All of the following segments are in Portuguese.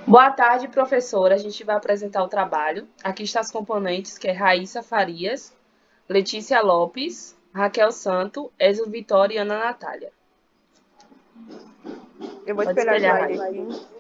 Boa tarde, professora. A gente vai apresentar o trabalho. Aqui estão as componentes, que é Raíssa Farias, Letícia Lopes, Raquel Santo, Ezio Vitória e Ana Natália. Eu vou Pode espelhar o espelhar, slide Raíssa. aqui.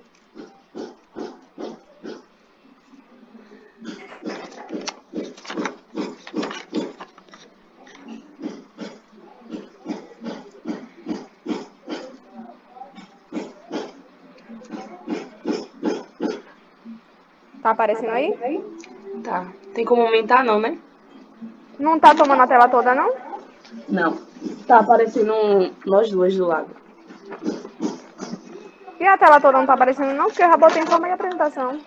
Tá aparecendo aí? Tá. Tem como aumentar, não, né? Não tá tomando a tela toda, não? Não. Tá aparecendo nós duas do lado. E a tela toda não tá aparecendo, não? Porque eu já botei em forma de apresentação.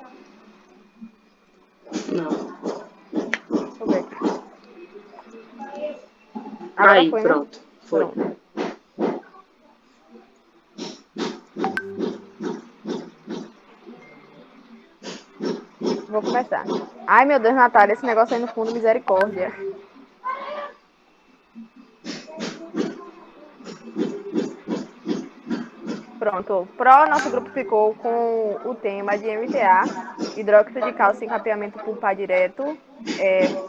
Não. Deixa eu ver aqui. Agora Aí, foi, né? pronto. Foi. Pronto. Vou começar. Ai, meu Deus, Natália, esse negócio aí no fundo, misericórdia. Pronto. Nosso grupo ficou com o tema de MTA, hidróxido de cálcio em capeamento pulpar direto,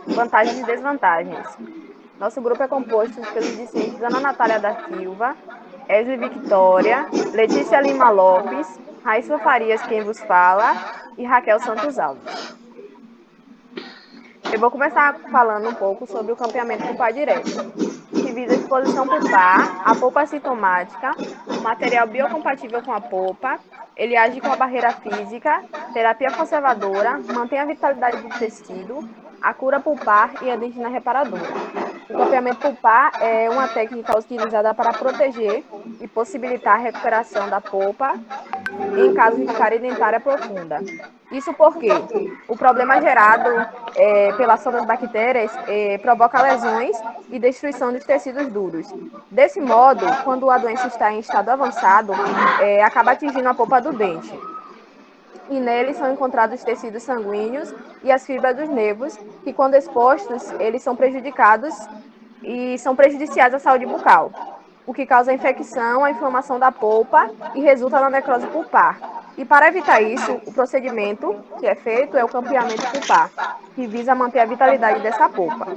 vantagens e desvantagens. Nosso grupo é composto pelos discentes Ana Natália da Silva, Esli Victória, Letícia Lima Lopes, Raíssa Farias, quem vos fala, e Raquel Santos Alves. Eu vou começar falando um pouco sobre o campeamento pulpar direto, que visa a exposição pulpar, a polpa sintomática, material biocompatível com a polpa, ele age com a barreira física, terapia conservadora, mantém a vitalidade do tecido, a cura pulpar e a dentina reparadora. O campeamento pulpar é uma técnica utilizada para proteger e possibilitar a recuperação da polpa em caso de cárie dentária profunda. Isso porque o problema gerado pelas sobras bactérias provoca lesões e destruição dos tecidos duros. Desse modo, quando a doença está em estado avançado, acaba atingindo a polpa do dente. E nele são encontrados tecidos sanguíneos e as fibras dos nervos, que quando expostos, eles são prejudicados e são prejudiciais à saúde bucal, o que causa a infecção, a inflamação da polpa e resulta na necrose pulpar. E para evitar isso, o procedimento que é feito é o campeamento pulpar, que visa manter a vitalidade dessa polpa.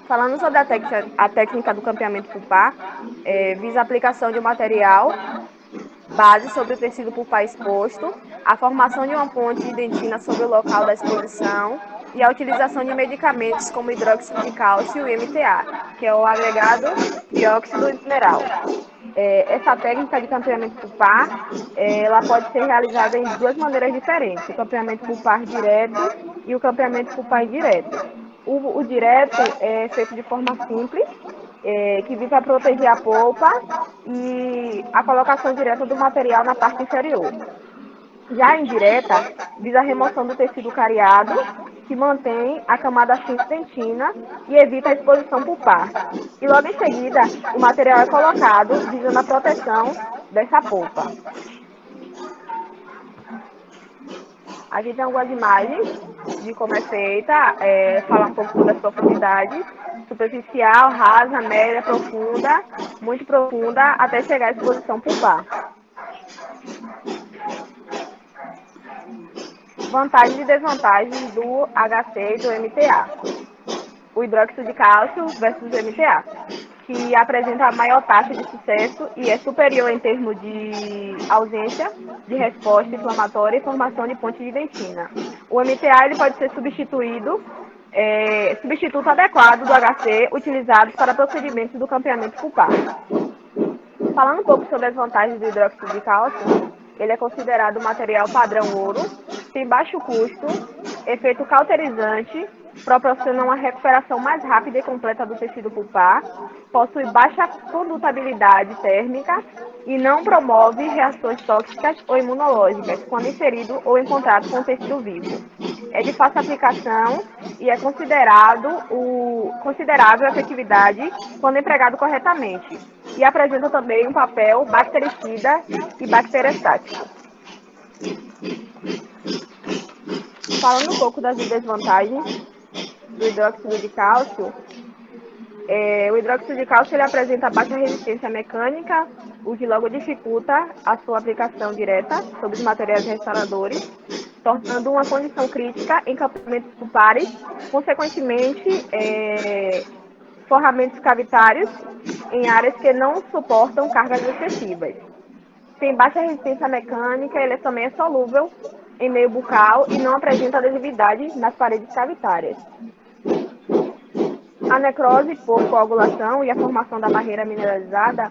Falando sobre a técnica do campeamento pulpar, visa a aplicação de um material base sobre o tecido pulpar exposto, a formação de uma ponte de dentina sobre o local da exposição e a utilização de medicamentos como hidróxido de cálcio e MTA, que é o agregado trióxido mineral. Essa técnica de campeamento pulpar, ela pode ser realizada em duas maneiras diferentes, o campeamento pulpar direto e o campeamento pulpar indireto. O direto é feito de forma simples, que visa proteger a polpa e a colocação direta do material na parte inferior. Já a indireta visa a remoção do tecido cariado, que mantém a camada fina dentina e evita a exposição pulpar. E logo em seguida, o material é colocado visando a proteção dessa polpa. Aqui tem algumas imagens de como é feita, falar um pouco sobre as profundidades, superficial, rasa, média, profunda, muito profunda, até chegar à exposição pulpar. Vantagens e desvantagens do HC e do MTA. O hidróxido de cálcio versus o MTA, que apresenta a maior taxa de sucesso e é superior em termos de ausência de resposta inflamatória e formação de ponte de dentina. O MTA ele pode ser substituto adequado do HC utilizados para procedimentos do campeamento pulpar. Falando um pouco sobre as vantagens do hidróxido de cálcio, ele é considerado um material padrão ouro, tem baixo custo, efeito cauterizante, proporciona uma recuperação mais rápida e completa do tecido pulpar, possui baixa condutabilidade térmica e não promove reações tóxicas ou imunológicas quando inserido ou em contato com o tecido vivo. É de fácil aplicação e é considerável efetividade quando empregado corretamente. E apresenta também um papel bactericida e bacteriostático. Falando um pouco das desvantagens do hidróxido de cálcio, O hidróxido de cálcio ele apresenta baixa resistência mecânica, o que logo dificulta a sua aplicação direta sobre os materiais restauradores, tornando uma condição crítica em campamentos pulpares, consequentemente, forramentos cavitários em áreas que não suportam cargas excessivas. Tem baixa resistência mecânica, ele também é solúvel em meio bucal e não apresenta adesividade nas paredes cavitárias. A necrose por coagulação e a formação da barreira mineralizada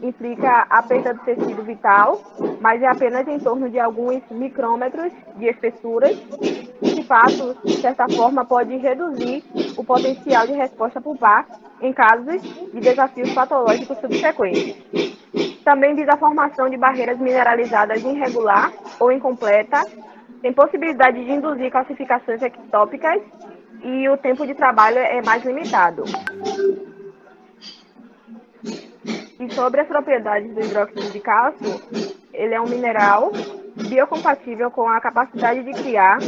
implica a perda do tecido vital, mas é apenas em torno de alguns micrômetros de espessura. Esse fato, de certa forma, pode reduzir o potencial de resposta pulpar em casos de desafios patológicos subsequentes. Também visa a formação de barreiras mineralizadas irregular ou incompleta, tem possibilidade de induzir calcificações ectópicas e o tempo de trabalho é mais limitado. E sobre as propriedades do hidróxido de cálcio, ele é um mineral biocompatível com a capacidade de criar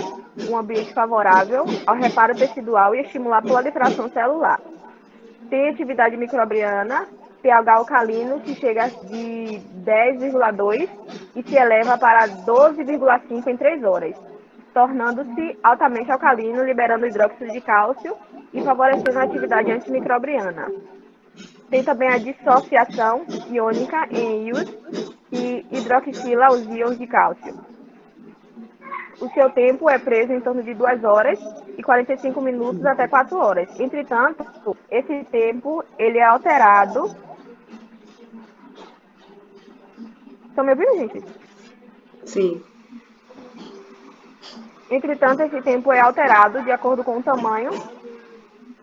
um ambiente favorável ao reparo tecidual e estimular a proliferação celular. Tem atividade microbiana, pH alcalino que chega de 10,2 e se eleva para 12,5 em 3 horas, tornando-se altamente alcalino, liberando hidróxido de cálcio e favorecendo a atividade antimicrobiana. Tem também a dissociação iônica em íons, que hidroxila os íons de cálcio. O seu tempo é preso em torno de 2 horas e 45 minutos até 4 horas. Entretanto, esse tempo ele é alterado. Estão me ouvindo, gente? Sim. Entretanto, esse tempo é alterado de acordo com o tamanho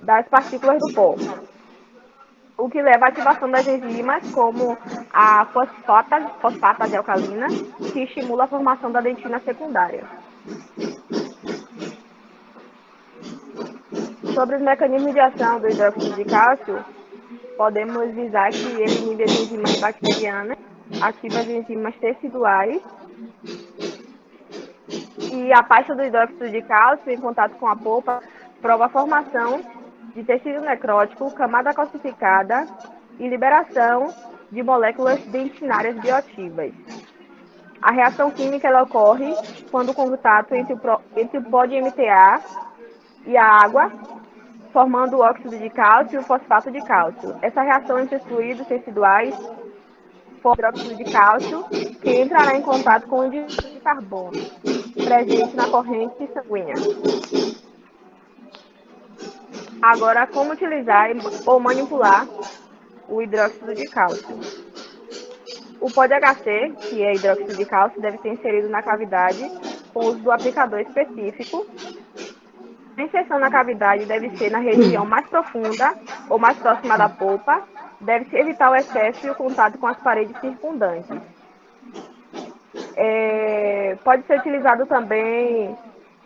das partículas do pó, o que leva à ativação das enzimas, como a fosfatase alcalina, que estimula a formação da dentina secundária. Sobre os mecanismos de ação do hidróxido de cálcio, podemos dizer que ele inibe as enzimas bacterianas, ativa as enzimas teciduais, e a pasta do hidróxido de cálcio em contato com a polpa prova a formação de tecido necrótico, camada calcificada e liberação de moléculas dentinárias bioativas. A reação química ela ocorre quando o contato entre o pó de MTA e a água, formando o óxido de cálcio e o fosfato de cálcio. Essa reação entre os fluidos teciduais forma o hidróxido de cálcio, que entrará em contato com o dióxido de carbono, presente na corrente sanguínea. Agora, como utilizar ou manipular o hidróxido de cálcio? O pó de HC, que é hidróxido de cálcio, deve ser inserido na cavidade com o uso do aplicador específico. A inserção na cavidade deve ser na região mais profunda ou mais próxima da polpa. Deve-se evitar o excesso e o contato com as paredes circundantes. Pode ser utilizado também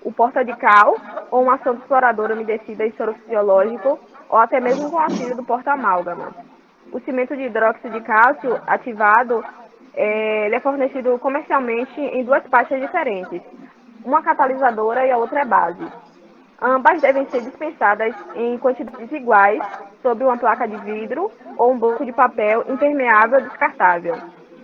o porta de cal ou uma sonda exploradora umedecida em soro fisiológico ou até mesmo com o auxílio do porta-amálgama. O cimento de hidróxido de cálcio ativado ele é fornecido comercialmente em 2 pastas diferentes, uma catalisadora e a outra é base. Ambas devem ser dispensadas em quantidades iguais sobre uma placa de vidro ou um bloco de papel impermeável descartável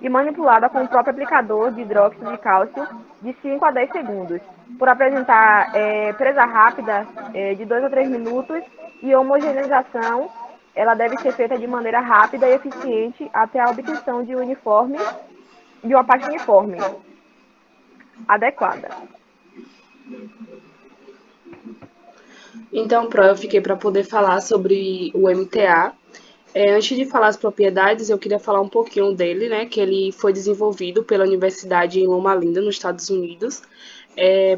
e manipulada com o próprio aplicador de hidróxido de cálcio de 5 a 10 segundos, por apresentar presa rápida de 2 a 3 minutos e a homogeneização ela deve ser feita de maneira rápida e eficiente até a obtenção de uma pasta uniforme adequada. Então, eu fiquei para poder falar sobre o MTA. Antes de falar as propriedades, eu queria falar um pouquinho dele, né? Que ele foi desenvolvido pela Universidade em Loma Linda, nos Estados Unidos,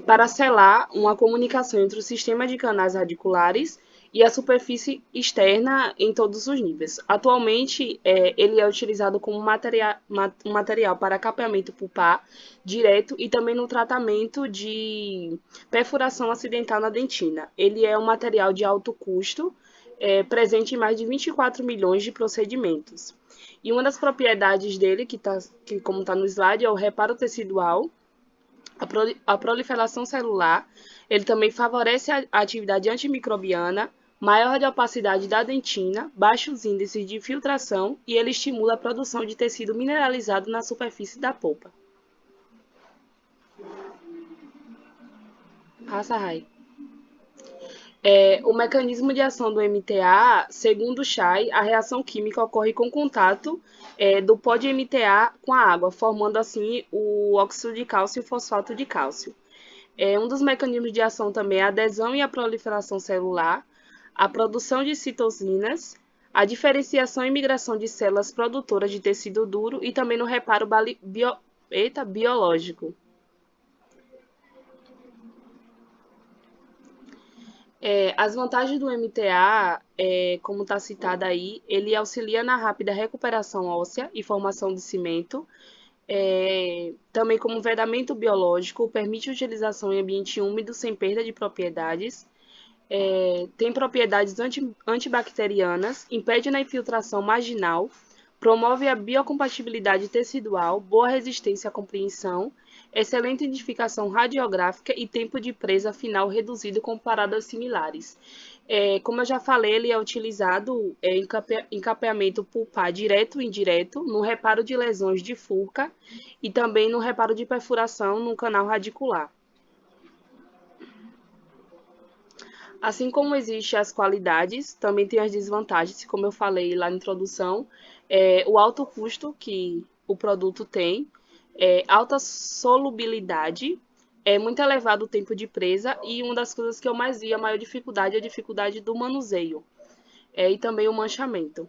para selar uma comunicação entre o sistema de canais radiculares e a superfície externa em todos os níveis. Atualmente, ele é utilizado como material para capeamento pulpar direto e também no tratamento de perfuração acidental na dentina. Ele é um material de alto custo, presente em mais de 24 milhões de procedimentos. E uma das propriedades dele, que como está no slide, é o reparo tecidual, a proliferação celular. Ele também favorece a atividade antimicrobiana, maior de opacidade da dentina, baixos índices de filtração e ele estimula a produção de tecido mineralizado na superfície da polpa. Passa, Rai. O mecanismo de ação do MTA, segundo Chai, a reação química ocorre com contato do pó de MTA com a água, formando assim o óxido de cálcio e o fosfato de cálcio. Um dos mecanismos de ação também é a adesão e a proliferação celular, a produção de citocinas, a diferenciação e migração de células produtoras de tecido duro e também no reparo biológico. As vantagens do MTA, como está citada aí, ele auxilia na rápida recuperação óssea e formação de cimento, também como vedamento biológico, permite utilização em ambiente úmido sem perda de propriedades, tem propriedades antibacterianas, impede na infiltração marginal, promove a biocompatibilidade tecidual, boa resistência à compreensão, excelente identificação radiográfica e tempo de presa final reduzido comparado aos similares. Como eu já falei, ele é utilizado em capeamento pulpar direto e indireto, no reparo de lesões de furca e também no reparo de perfuração no canal radicular. Assim como existem as qualidades, também tem as desvantagens, como eu falei lá na introdução, o alto custo que o produto tem, alta solubilidade, é muito elevado o tempo de presa e uma das coisas que eu mais vi, a maior dificuldade é a dificuldade do manuseio e também o manchamento.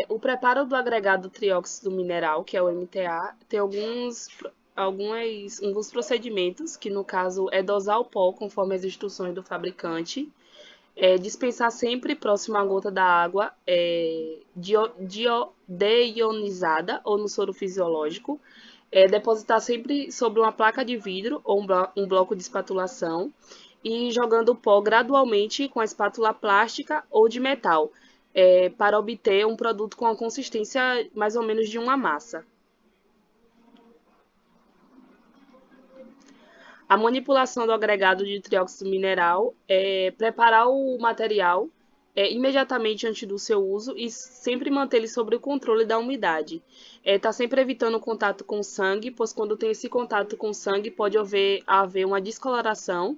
O preparo do agregado trióxido mineral, que é o MTA, tem alguns procedimentos, que no caso é dosar o pó conforme as instruções do fabricante, dispensar sempre próximo à gota da água deionizada ou no soro fisiológico, depositar sempre sobre uma placa de vidro ou um bloco de espatulação e jogando o pó gradualmente com a espátula plástica ou de metal, para obter um produto com a consistência mais ou menos de uma massa. A manipulação do agregado de trióxido mineral é preparar o material imediatamente antes do seu uso e sempre manter ele sob o controle da umidade. Tá sempre evitando o contato com o sangue, pois quando tem esse contato com o sangue pode haver uma descoloração.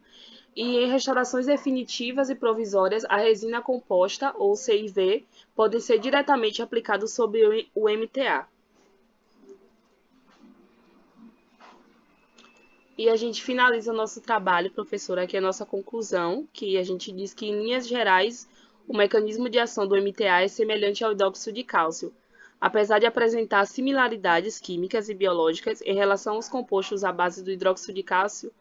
E em restaurações definitivas e provisórias, a resina composta, ou CIV, podem ser diretamente aplicados sobre o MTA. E a gente finaliza o nosso trabalho, professora, aqui é a nossa conclusão, que a gente diz que, em linhas gerais, o mecanismo de ação do MTA é semelhante ao hidróxido de cálcio. Apesar de apresentar similaridades químicas e biológicas em relação aos compostos à base do hidróxido de cálcio,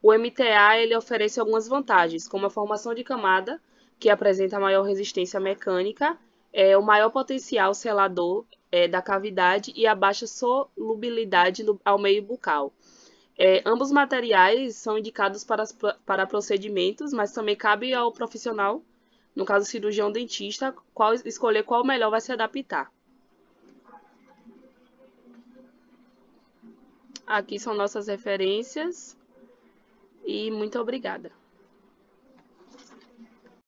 o MTA ele oferece algumas vantagens, como a formação de camada, que apresenta maior resistência mecânica, o maior potencial selador da cavidade e a baixa solubilidade ao meio bucal. Ambos materiais são indicados para procedimentos, mas também cabe ao profissional, no caso cirurgião dentista, escolher qual melhor vai se adaptar. Aqui são nossas referências e muito obrigada.